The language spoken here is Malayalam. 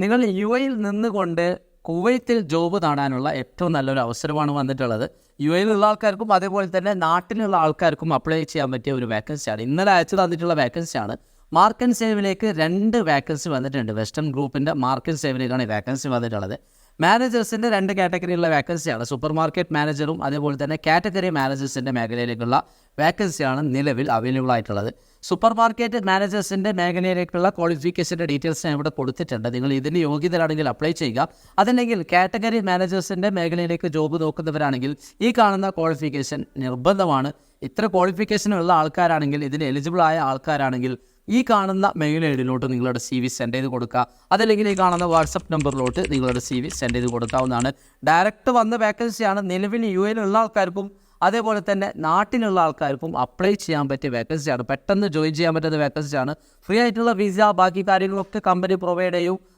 നിങ്ങൾ യു എയിൽ നിന്നുകൊണ്ട് കുവൈത്തിൽ ജോബ് നേടാനുള്ള ഏറ്റവും നല്ലൊരു അവസരമാണ് വന്നിട്ടുള്ളത്. യു എയിലുള്ള ആൾക്കാർക്കും അതേപോലെ തന്നെ നാട്ടിലുള്ള ആൾക്കാർക്കും അപ്ലൈ ചെയ്യാൻ പറ്റിയ ഒരു വേക്കൻസിയാണ്. ഇന്നലെ അയച്ചു തന്നിട്ടുള്ള വേക്കൻസിയാണ്. മാർക്ക് ആൻഡ് സേവിലേക്ക് 2 വേക്കൻസി വന്നിട്ടുണ്ട്. വെസ്റ്റേൺ ഗ്രൂപ്പിൻ്റെ മാർക്ക് ആൻഡ് സേവിലേക്കാണ് ഈ വേക്കൻസി വന്നിട്ടുള്ളത്. മാനേജേഴ്സിൻ്റെ 2 കാറ്റഗറിയുള്ള വേക്കൻസിയാണ്. സൂപ്പർ മാർക്കറ്റ് മാനേജറും അതേപോലെ തന്നെ കാറ്റഗറി മാനേജേഴ്സിൻ്റെ മേഖലയിലേക്കുള്ള വേക്കൻസിയാണ് നിലവിൽ അവൈലബിൾ ആയിട്ടുള്ളത്. സൂപ്പർ മാർക്കറ്റ് മാനേജേഴ്സിൻ്റെ മേഖലയിലേക്കുള്ള ക്വാളിഫിക്കേഷൻ്റെ ഡീറ്റെയിൽസ് ഞാൻ ഇവിടെ കൊടുത്തിട്ടുണ്ട്. നിങ്ങൾ ഇതിന് യോഗ്യതരാണെങ്കിൽ അപ്ലൈ ചെയ്യുക. അതല്ലെങ്കിൽ കാറ്റഗറി മാനേജേഴ്സിൻ്റെ മേഖലയിലേക്ക് ജോബ് നോക്കുന്നവരാണെങ്കിൽ ഈ കാണുന്ന ക്വാളിഫിക്കേഷൻ നിർബന്ധമാണ്. ഇത്ര ക്വാളിഫിക്കേഷനുള്ള ആൾക്കാരാണെങ്കിൽ, ഇതിന് എലിജിബിൾ ആയ ആൾക്കാരാണെങ്കിൽ ഈ കാണുന്ന മെയിൽ ഐ ഡിയിലോട്ട് നിങ്ങളുടെ CV സെൻഡ് ചെയ്ത് കൊടുക്കുക. അതല്ലെങ്കിൽ ഈ കാണുന്ന വാട്സപ്പ് നമ്പറിലോട്ട് നിങ്ങളുടെ CV സെൻഡ് ചെയ്ത് കൊടുക്കാവുന്നതാണ്. ഡയറക്റ്റ് വന്ന വേക്കൻസിയാണ്. നിലവിൽ യു എയിലുള്ള ആൾക്കാർക്കും അതേപോലെ തന്നെ നാട്ടിലുള്ള ആൾക്കാർക്കും അപ്ലൈ ചെയ്യാൻ പറ്റിയ വേക്കൻസിയാണ്. പെട്ടെന്ന് ജോയിൻ ചെയ്യാൻ പറ്റുന്ന വേക്കൻസിയാണ്. ഫ്രീ ആയിട്ടുള്ള വിസ, ബാക്കി കാര്യങ്ങളൊക്കെ കമ്പനി പ്രൊവൈഡ് ചെയ്യും.